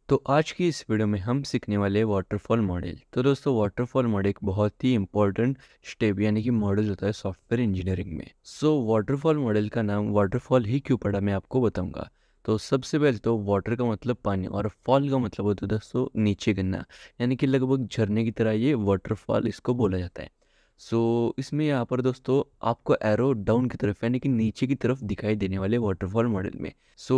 तो आज की इस वीडियो में हम सीखने वाले हैं वाटरफॉल मॉडल। तो दोस्तों वाटरफॉल मॉडल एक बहुत ही इंपॉर्टेंट स्टेप यानी कि मॉडल होता है सॉफ्टवेयर इंजीनियरिंग में। वाटरफॉल मॉडल का नाम वाटरफॉल ही क्यों पड़ा मैं आपको बताऊंगा। तो सबसे पहले तो वाटर का मतलब पानी और फॉल का मतलब होता है दोस्तों नीचे गिरना, यानी कि लगभग झरने की तरह ये वाटरफॉल इसको बोला जाता है। इसमें यहाँ पर दोस्तों आपको एरो डाउन की तरफ यानी कि नीचे की तरफ दिखाई देने वाले वाटरफॉल मॉडल में।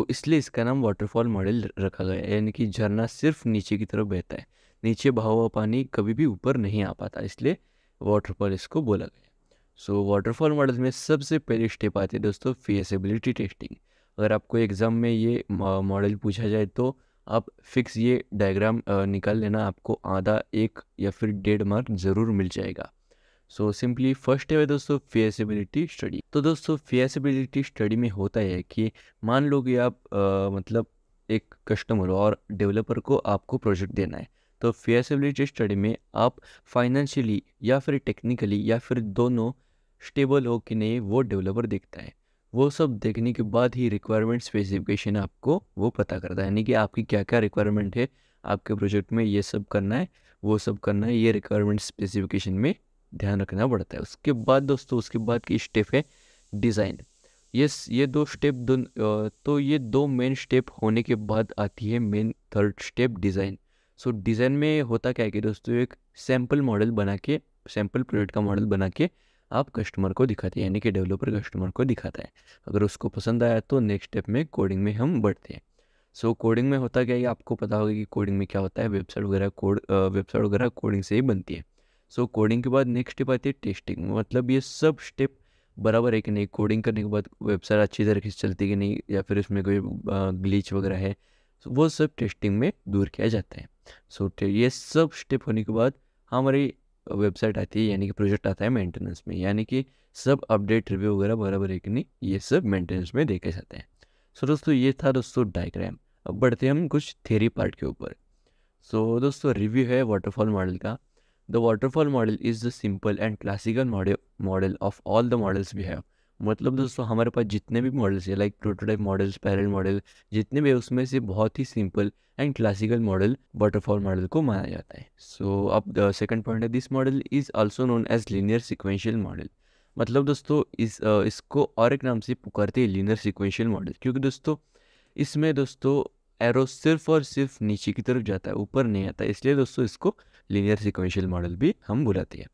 इसलिए इसका नाम वाटरफॉल मॉडल रखा गया है, यानी कि झरना सिर्फ नीचे की तरफ बहता है, नीचे बहा हुआ पानी कभी भी ऊपर नहीं आ पाता, इसलिए वाटरफॉल इसको बोला गया है। वाटरफॉल मॉडल में सबसे पहली स्टेप आती है दोस्तों फिजिबिलिटी टेस्टिंग। अगर आपको एग्जाम में ये मॉडल पूछा जाए तो आप फिक्स ये डायग्राम निकाल लेना, आपको आधा एक या फिर 1.5 मार्क ज़रूर मिल जाएगा। सिंपली फर्स्ट स्टेप है दोस्तों फिजिबिलिटी स्टडी। तो दोस्तों फिजिबिलिटी स्टडी में होता है कि मान लो कि आप मतलब एक कस्टमर और डेवलपर को आपको प्रोजेक्ट देना है। तो फिजिबिलिटी स्टडी में आप फाइनेंशियली या फिर टेक्निकली या फिर दोनों स्टेबल हो कि नहीं वो डेवलपर देखता है। वो सब देखने के बाद ही रिक्वायरमेंट स्पेसिफिकेशन आपको वो पता करता है, यानी कि आपकी क्या क्या रिक्वायरमेंट है आपके प्रोजेक्ट में, ये सब करना है वो सब करना है, ये रिक्वायरमेंट स्पेसिफिकेशन में ध्यान रखना पड़ता है। उसके बाद दोस्तों उसके बाद की स्टेप है डिज़ाइन। ये दो स्टेप तो ये दो मेन स्टेप होने के बाद आती है main third step design. Design में होता क्या है कि दोस्तों एक सैम्पल मॉडल बना के, सैम्पल प्रोजेक्ट का मॉडल बना के आप कस्टमर को दिखाते हैं, यानी कि डेवलपर कस्टमर को दिखाता है। अगर उसको पसंद आया तो नेक्स्ट स्टेप में कोडिंग में हम बढ़ते हैं। कोडिंग में होता क्या है, आपको पता होगा कि कोडिंग में क्या होता है, वेबसाइट वगैरह कोडिंग से ही बनती है। कोडिंग के बाद नेक्स्ट स्टेप आती है टेस्टिंग, मतलब ये सब स्टेप बराबर है कि नहीं, कोडिंग करने के बाद वेबसाइट अच्छी तरीके से चलती है कि नहीं, या फिर उसमें कोई ग्लिच वगैरह है, वो सब टेस्टिंग में दूर किया जाता है। ये सब स्टेप होने के बाद हमारी वेबसाइट आती है, यानी कि प्रोजेक्ट आता है मेंटेनेंस में, यानी कि सब अपडेट रिव्यू वगैरह बराबर है कि नहीं, ये सब मेंटेनेंस में देखे जाते हैं। दोस्तों ये था दोस्तों डायग्राम। अब बढ़ते हैं हम कुछ थ्योरी पार्ट के ऊपर। दोस्तों रिव्यू है वाटरफॉल मॉडल का। The waterfall model is the simple and classical model of all the models we have. मतलब दोस्तों हमारे पास जितने भी मॉडल्स है, like prototype models, parallel model, जितने भी है उसमें से बहुत ही simple and classical model waterfall model को माना जाता है। अब द सेकंड पॉइंट है, this model is also known as linear sequential model. मतलब दोस्तों इसको और एक नाम से पुकारते हैं लीनियर सिक्वेंशियल मॉडल, क्योंकि दोस्तों इसमें दोस्तों एरो सिर्फ और सिर्फ नीचे की तरफ जाता है, ऊपर नहीं आता है, इसलिए दोस्तों इसको लीनियर सिक्वेंशियल मॉडल भी हम बुलाते हैं।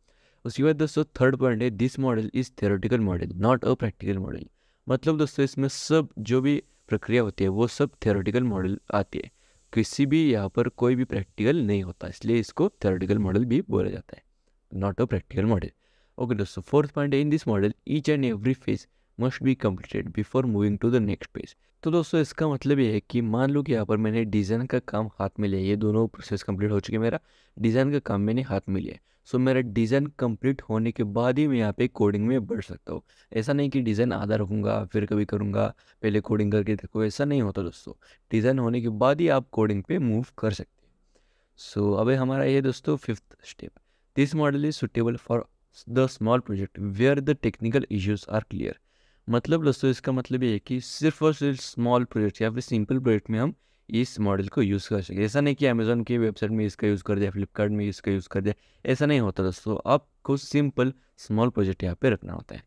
उसके बाद दोस्तों थर्ड पॉइंट है, this model is theoretical model not a practical model. मतलब दोस्तों इसमें सब जो भी प्रक्रिया होती है वो सब थ्योरेटिकल मॉडल आती है, किसी भी यहाँ पर कोई भी प्रैक्टिकल नहीं होता, इसलिए इसको थ्योरेटिकल मॉडल भी बोला जाता है, not a practical model. Okay दोस्तों, फोर्थ पॉइंट है, in this model each and every phase must be completed before moving to the next phase. तो दोस्तों इसका मतलब ये है कि मान लो कि यहाँ पर मैंने डिज़ाइन का काम हाथ में लिया, ये दोनों प्रोसेस कंप्लीट हो चुके, मेरा डिज़ाइन का काम मैंने हाथ में लिया। मेरा डिज़ाइन कंप्लीट होने के बाद ही मैं यहाँ पे कोडिंग में बढ़ सकता हूँ। ऐसा नहीं कि डिज़ाइन आधा रखूँगा फिर कभी करूँगा, पहले कोडिंग करके देखो, ऐसा नहीं होता दोस्तों। डिज़ाइन होने के बाद ही आप कोडिंग पे मूव कर सकते हैं। अभी हमारा ये दोस्तों fifth step, this model is suitable for the small project where the technical issues are clear. मतलब दोस्तों इसका मतलब ये है कि सिर्फ और सिर्फ स्मॉल प्रोजेक्ट या फिर सिंपल प्रोजेक्ट में हम इस मॉडल को यूज़ कर सकें। ऐसा नहीं कि अमेजोन की वेबसाइट में इसका यूज़ कर दिया, फ्लिपकार्ट में इसका यूज़ कर दिया, ऐसा नहीं होता दोस्तों। आपको सिंपल स्मॉल प्रोजेक्ट यहाँ पे रखना होता है।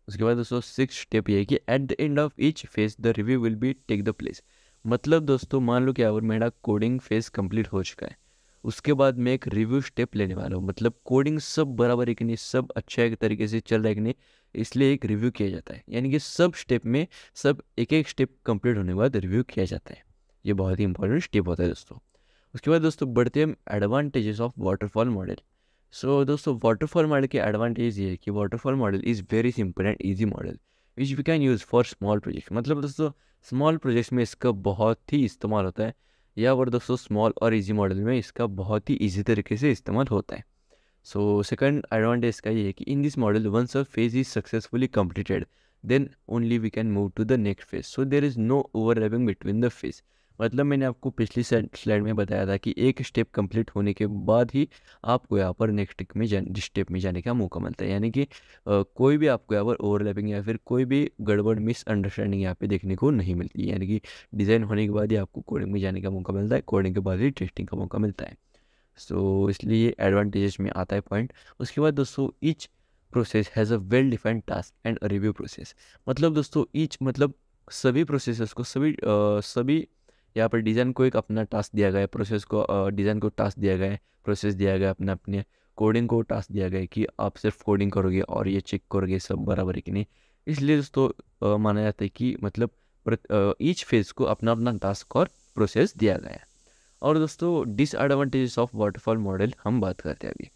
उसके बाद दोस्तों सिक्स स्टेप ये है कि at the end of each phase the review will be take the place. मतलब दोस्तों मान लो कि अगर मेरा कोडिंग फेज कंप्लीट हो चुका है, उसके बाद मैं एक रिव्यू स्टेप लेने वाला हूँ। मतलब कोडिंग सब बराबर है कि नहीं, सब अच्छा है तरीके से चल रहा है कि नहीं, इसलिए एक रिव्यू किया जाता है, यानी कि सब स्टेप में सब एक एक स्टेप कंप्लीट होने के बाद रिव्यू किया जाता है। ये बहुत ही इंपॉर्टेंट स्टेप होता है दोस्तों। उसके बाद दोस्तों बढ़ते हैं हम एडवांटेजेस ऑफ वाटरफॉल मॉडल। दोस्तों वाटरफॉल मॉडल के एडवांटेज ये है कि waterfall model is very simple and easy model which we can use for small project. मतलब दोस्तों स्मॉल प्रोजेक्ट्स में इसका बहुत ही इस्तेमाल होता है, या और दोस्तों स्मॉल और इजी मॉडल में इसका बहुत ही इजी तरीके से इस्तेमाल होता है। सेकंड एडवांटेज इसका ये है कि in this model once a phase is successfully completed then only we can move to the next phase, so there is no overlapping between the phase. मतलब मैंने आपको पिछली स्लाइड में बताया था कि एक स्टेप कंप्लीट होने के बाद ही आपको यहाँ पर नेक्स्ट स्टेप में जाने का मौका मिलता है। यानी कि कोई भी आपको यहाँ पर ओवरलैपिंग या फिर कोई भी गड़बड़ मिसअंडरस्टैंडिंग यहाँ पे देखने को नहीं मिलती। यानी कि डिज़ाइन होने के बाद ही आपको कोडिंग में जाने का मौका मिलता है, कोडिंग के बाद ही टेस्टिंग का मौका मिलता है। सो इसलिए एडवांटेजेस में आता है पॉइंट। उसके बाद दोस्तों each process has a well defined task and a review process. मतलब दोस्तों ईच मतलब सभी प्रोसेसेस को सभी यहाँ पर डिज़ाइन को एक अपना टास्क दिया गया है, प्रोसेस को डिज़ाइन को टास्क दिया गया है, प्रोसेस दिया गया है अपने अपने, कोडिंग को टास्क दिया गया है कि आप सिर्फ कोडिंग करोगे और ये चेक करोगे सब बराबर है कि नहीं। इसलिए दोस्तों माना जाता है कि मतलब ईच फेज़ को अपना अपना टास्क और प्रोसेस दिया गया है। और दोस्तों डिसएडवांटेजेस ऑफ वाटरफॉल मॉडल हम बात करते हैं अभी।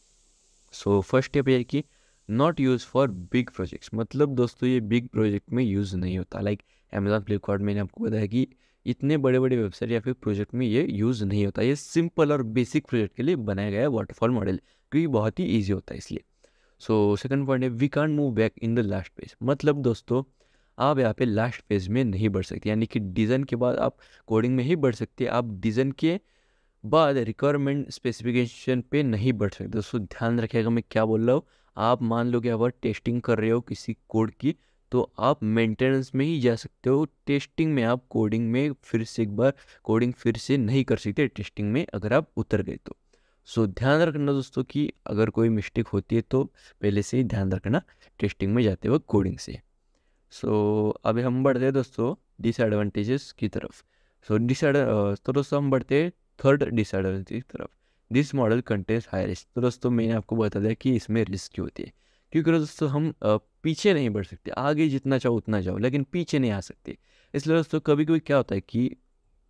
सो फर्स्ट स्टेप ये है कि not use for big projects. मतलब दोस्तों ये बिग प्रोजेक्ट में यूज़ नहीं होता। लाइक अमेजॉन फ्लिपकार्ट, मैंने आपको बताया कि इतने बड़े बड़े वेबसाइट या फिर प्रोजेक्ट में ये यूज़ नहीं होता। ये सिंपल और बेसिक प्रोजेक्ट के लिए बनाया गया है वाटरफॉल मॉडल, क्योंकि बहुत ही ईजी होता है इसलिए। सो सेकंड पॉइंट है we can't move back in the last phase. मतलब दोस्तों आप यहाँ पे लास्ट पेज में नहीं बढ़ सकते। यानी कि डिज़ाइन के बाद आप कोडिंग में ही बढ़ सकते, आप डिज़ाइन के बाद रिक्वायरमेंट स्पेसिफिकेशन पे नहीं बढ़ सकते। दोस्तों ध्यान रखिएगा मैं क्या बोल रहा हूँ। आप मान लो कि अगर टेस्टिंग कर रहे हो किसी कोड की, तो आप मेंटेनेंस में ही जा सकते हो। टेस्टिंग में आप कोडिंग में फिर से एक बार कोडिंग फिर से नहीं कर सकते टेस्टिंग में, अगर आप उतर गए तो। सो ध्यान रखना दोस्तों कि अगर कोई मिस्टेक होती है तो पहले से ही ध्यान रखना टेस्टिंग में जाते वक्त कोडिंग से। सो अभी हम बढ़ते हैं दोस्तों डिसएडवांटेजेस की तरफ। तो दोस्तों हम बढ़ते हैं थर्ड डिसएडवांटेज की तरफ। This model contains high risk. तो दोस्तों मैंने आपको बता दिया कि इसमें रिस्क क्यों होती है, क्योंकि दोस्तों हम पीछे नहीं बढ़ सकते। आगे जितना चाहो उतना जाओ, लेकिन पीछे नहीं आ सकते। इसलिए दोस्तों कभी कभी क्या होता है कि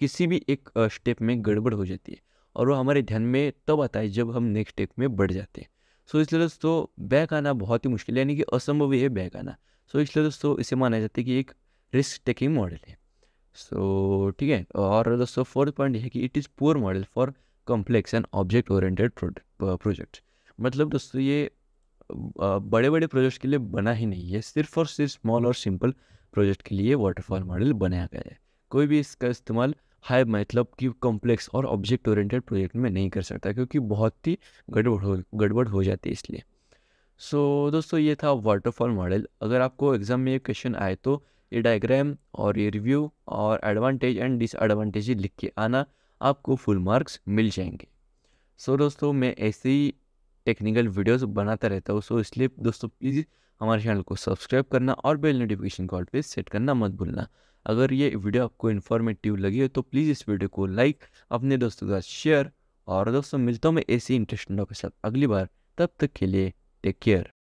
किसी भी एक स्टेप में गड़बड़ हो जाती है, और वो हमारे ध्यान में तब आता है जब हम नेक्स्ट स्टेप में बढ़ जाते हैं। सो इसलिए दोस्तों बैक आना बहुत ही मुश्किल है, यानी कि असंभव ही है बैक आना। सो इसलिए दोस्तों इसे माना जाता है कि एक रिस्क टेकिंग मॉडल है। सो ठीक है। और दोस्तों फोर्थ पॉइंट है कि it is poor model for complex and object oriented project. मतलब दोस्तों ये बड़े बड़े प्रोजेक्ट के लिए बना ही नहीं है, सिर्फ और सिर्फ स्मॉल और सिंपल प्रोजेक्ट के लिए वाटरफॉल मॉडल बनाया गया है। कोई भी इसका इस्तेमाल हाई मतलब कि कॉम्प्लेक्स और ऑब्जेक्ट ओरिएंटेड प्रोजेक्ट में नहीं कर सकता, क्योंकि बहुत ही गड़बड़ हो जाती है इसलिए। सो दोस्तों ये था वाटरफॉल मॉडल। अगर आपको एग्जाम में ये क्वेश्चन आए तो ये डायग्राम और ये रिव्यू और एडवांटेज एंड डिसएडवांटेज लिख के आना, आपको फुल मार्क्स मिल जाएंगे। सो दोस्तों मैं ऐसे ही टेक्निकल वीडियोस बनाता रहता हूँ। सो इसलिए दोस्तों प्लीज़ हमारे चैनल को सब्सक्राइब करना और बेल नोटिफिकेशन कॉल पे सेट करना मत भूलना। अगर ये वीडियो आपको इन्फॉर्मेटिव लगी हो तो प्लीज़ इस वीडियो को लाइक, अपने दोस्तों के साथ शेयर। और दोस्तों मिलता हूँ मैं ऐसे ही इंटरेस्टिंग टॉपिक के साथ अगली बार। तब तक के लिए टेक केयर।